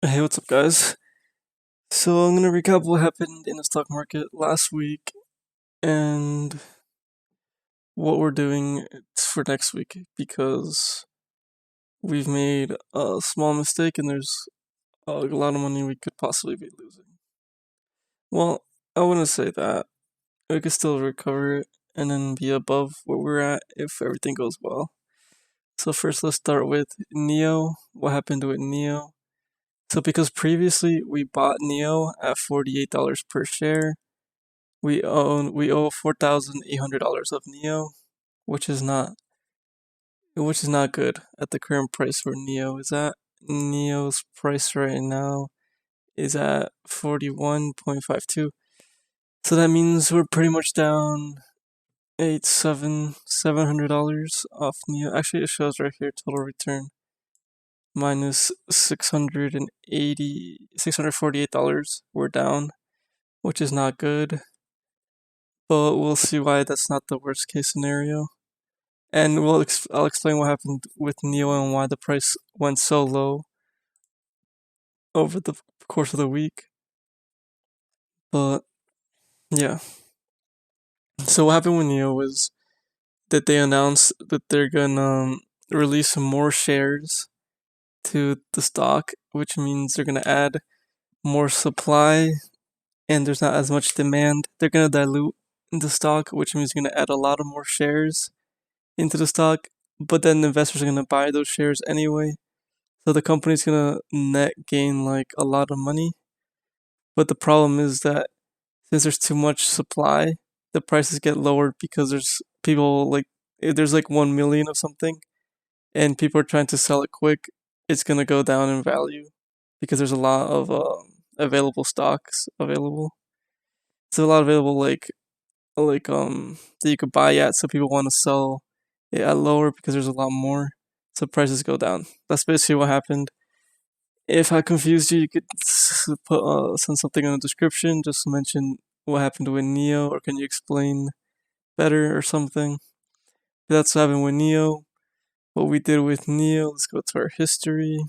Hey, what's up, guys? So, I'm gonna recap what happened in the stock market last week and what we're doing for next week because we've made a small mistake and there's a lot of money we could possibly be losing. Well, I wouldn't say that. We could still recover it and then be above where we're at if everything goes well. So, first, let's start with Neo. What happened with Neo? So, because previously we bought Neo at $48 per share. We owe $4,800 of Neo, which is not good at the current price where Neo is at. Neo's price right now is at 41.52. So that means we're pretty much down $700 off Neo. Actually, it shows right here total return minus $648. We're down, which is not good. But we'll see why that's not the worst case scenario. And I'll explain what happened with Neo and why the price went so low over the course of the week. But yeah. So what happened with Neo was that they announced that they're gonna release more shares to the stock, which means they're gonna add more supply and there's not as much demand. They're gonna dilute the stock, which means they're gonna add a lot of more shares into the stock, but then investors are gonna buy those shares anyway. So the company's gonna net gain like a lot of money. But the problem is that since there's too much supply, the prices get lowered because there's people like if there's like 1 million of something and people are trying to sell it quick, it's gonna go down in value because there's a lot of available stocks available. So a lot available that you could buy at, so people want to sell it at lower because there's a lot more. So prices go down. That's basically what happened. If I confused you, you could send something in the description. Just mention what happened with Neo, or can you explain better or something? That's what happened with Neo. What we did with Neo. Let's go to our history.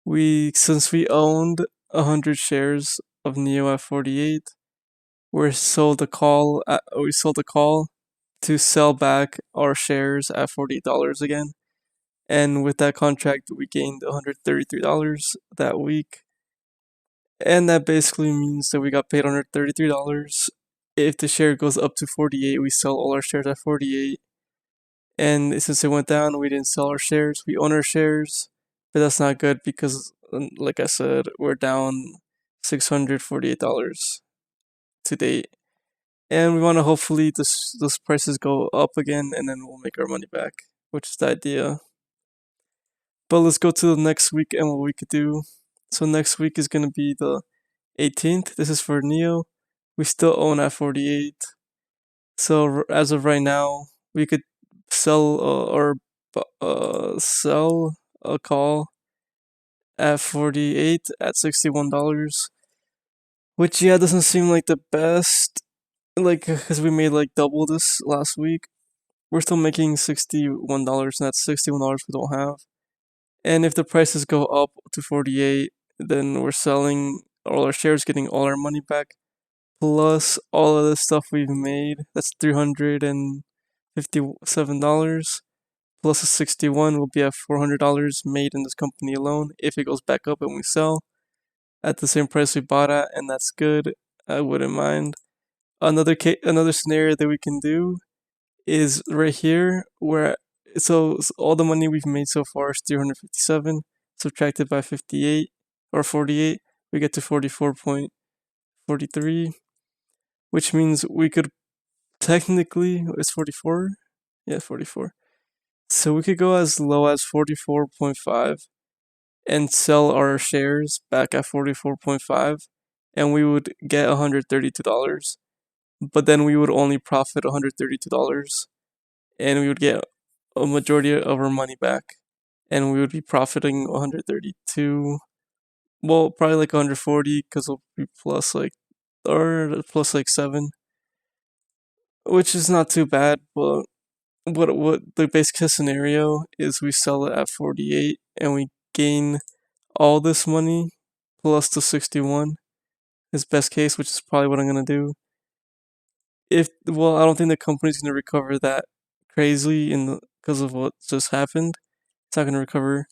Since we owned 100 shares of Neo at 48, we sold a call. We sold a call to sell back our shares at $48 again. And with that contract, we gained $133 that week. And that basically means that we got paid $133. If the share goes up to 48, we sell all our shares at 48. And since it went down, we didn't sell our shares. We own our shares, but that's not good because, like I said, we're down $648 to date. And we want to hopefully those prices go up again, and then we'll make our money back, which is the idea. But let's go to the next week and what we could do. So next week is gonna be the 18th. This is for Neo. We still own at 48. So as of right now, we could sell or sell a call at 48 at $61, which doesn't seem like the best. Like, because we made like double this last week. We're still making $61, and that's $61 we don't have. And if the prices go up to 48, then we're selling all our shares, getting all our money back, plus all of the stuff we've made. That's $357. Plus the 61 will be at $400 made in this company alone if it goes back up and we sell at the same price we bought at, and that's good. I wouldn't mind. Another scenario that we can do is right here where so all the money we've made so far is 357 subtracted by 58 or 48, we get to 44.43, which means we could technically, it's 44, yeah, 44, so we could go as low as 44.5 and sell our shares back at 44.5, and we would get $132, but then we would only profit $132, and we would get a majority of our money back, and we would be profiting 132. Well, probably like 140 because we'll be plus like or plus like 7, which is not too bad. But what the basic case scenario is we sell it at 48 and we gain all this money plus the 61 is best case, which is probably what I'm gonna do. I don't think the company's gonna recover that crazily because of what just happened. It's not gonna recover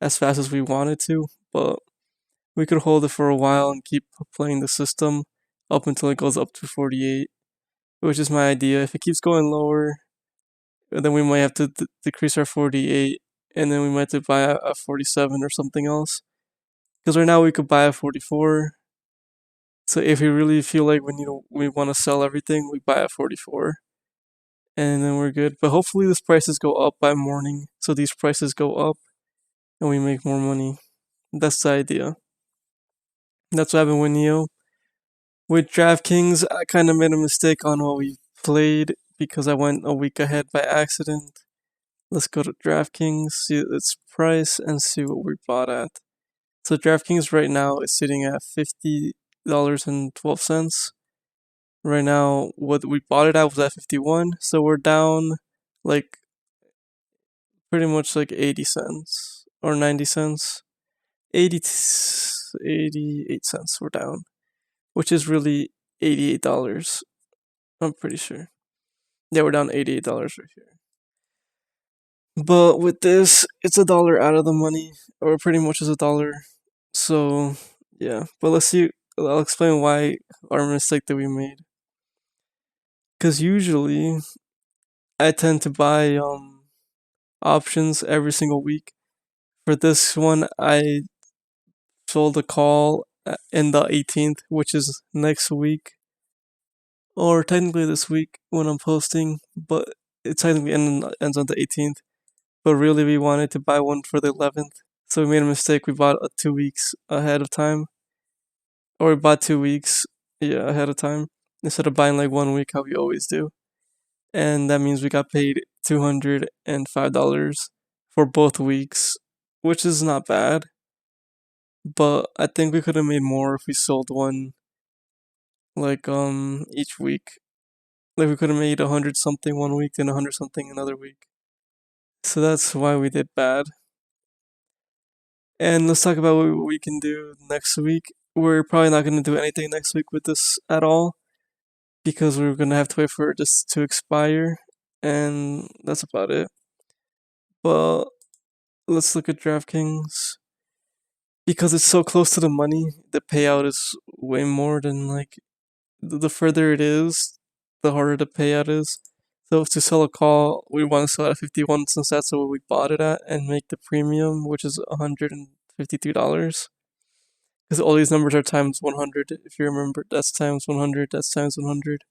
as fast as we want it to, but we could hold it for a while and keep playing the system up until it goes up to 48, which is my idea. If it keeps going lower, then we might have to decrease our 48, and then we might have to buy a 47 or something else. Because right now we could buy a 44. So if we really feel like we want to sell everything, we buy a 44, and then we're good. But hopefully these prices go up by morning, so these prices go up, and we make more money. That's the idea. That's what happened with Neo. With DraftKings, I kind of made a mistake on what we played because I went a week ahead by accident. Let's go to DraftKings, see its price, and see what we bought at. So DraftKings right now is sitting at $50.12. Right now, what we bought it at was at 51, so we're down like pretty much like 80 cents or 90 cents. 80 88 cents we're down, which is really $88. I'm pretty sure. Yeah, we're down $88 right here. But with this, it's $1 out of the money, or pretty much is $1. So yeah, but let's see. I'll explain why our mistake that we made. Because usually I tend to buy options every single week. For this one, I sold a call in the 18th, which is next week, or technically this week when I'm posting, but it technically ends on the 18th. But really, we wanted to buy one for the 11th, so we made a mistake. We bought 2 weeks ahead of time, or we bought 2 weeks, yeah, ahead of time instead of buying like 1 week how we always do. And that means we got paid $205 for both weeks, which is not bad. But I think we could have made more if we sold one like each week. Like we could have made 100 something 1 week and 100 something another week. So that's why we did bad. And let's talk about what we can do next week. We're probably not going to do anything next week with this at all because we're going to have to wait for it just to expire, and that's about it. But let's look at DraftKings. Because it's so close to the money, the payout is way more than like the further it is, the harder the payout is. So to sell a call, we want to sell it at 51 since that's what we bought it at, and make the premium, which is $153. Because all these numbers are times 100. If you remember, that's times 100. That's times 100.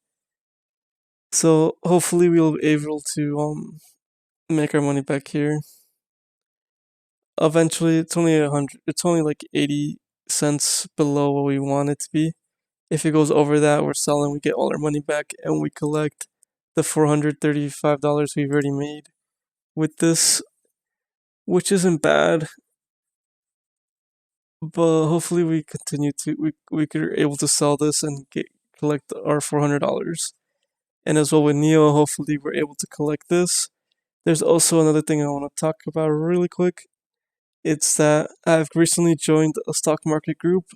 So hopefully we'll be able to make our money back here. Eventually, it's only 100. It's only like 80 cents below what we want it to be. If it goes over that, we're selling. We get all our money back, and we collect the $435 we've already made with this, which isn't bad. But hopefully, we continue to we could able to sell this and collect our $400. And as well with Neo, hopefully we're able to collect this. There's also another thing I want to talk about really quick. It's that I've recently joined a stock market group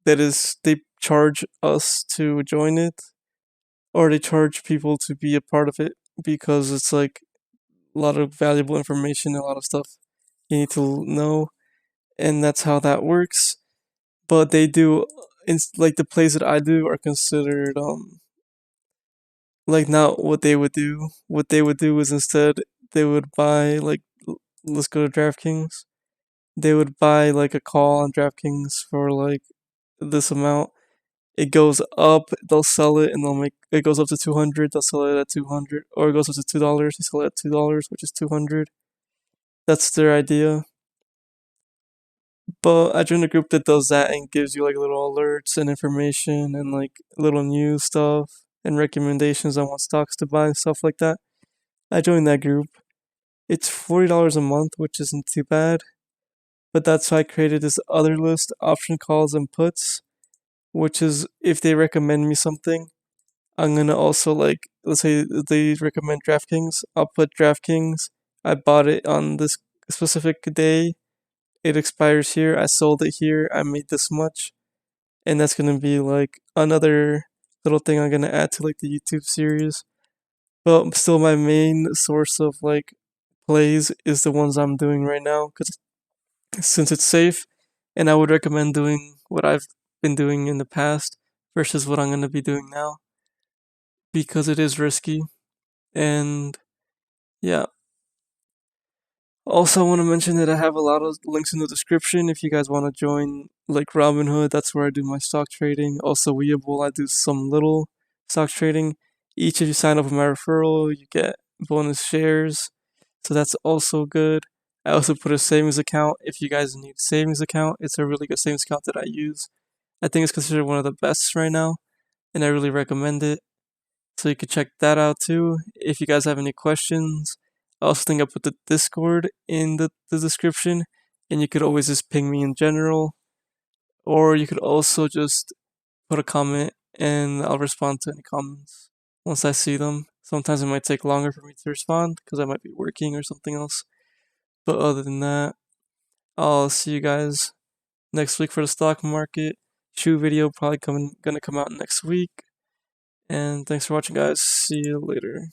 that is, they charge us to join it, or they charge people to be a part of it because it's like a lot of valuable information, a lot of stuff you need to know, and that's how that works. But they do, like the plays that I do are considered like not what they would do. What they would do is instead they would buy like, let's go to DraftKings. They would buy like a call on DraftKings for like this amount. It goes up, they'll sell it, and they'll make it goes up to 200. They'll sell it at 200, or it goes up to $2. They sell it at $2, which is 200. That's their idea. But I joined a group that does that and gives you like little alerts and information and like little news stuff and recommendations on what stocks to buy and stuff like that. I joined that group. It's $40 a month, which isn't too bad. But that's why I created this other list, option calls and puts, which is if they recommend me something, I'm gonna also like, let's say they recommend DraftKings, I'll put DraftKings. I bought it on this specific day, it expires here. I sold it here. I made this much, and that's gonna be like another little thing I'm gonna add to like the YouTube series. But still, my main source of like plays is the ones I'm doing right now, because since it's safe, and I would recommend doing what I've been doing in the past versus what I'm gonna be doing now, because it is risky. And yeah. Also, I want to mention that I have a lot of links in the description if you guys want to join, like Robinhood. That's where I do my stock trading. Also, Weeable, I do some little stock trading. Each of you sign up with my referral, you get bonus shares. So that's also good. I also put a savings account if you guys need a savings account. It's a really good savings account that I use. I think it's considered one of the best right now, and I really recommend it. So you can check that out too. If you guys have any questions, I also think I put the Discord in the description, and you could always just ping me in general, or you could also just put a comment and I'll respond to any comments once I see them. Sometimes it might take longer for me to respond because I might be working or something else. But other than that, I'll see you guys next week for the stock market. Shoe video probably gonna come out next week. And thanks for watching, guys. See you later.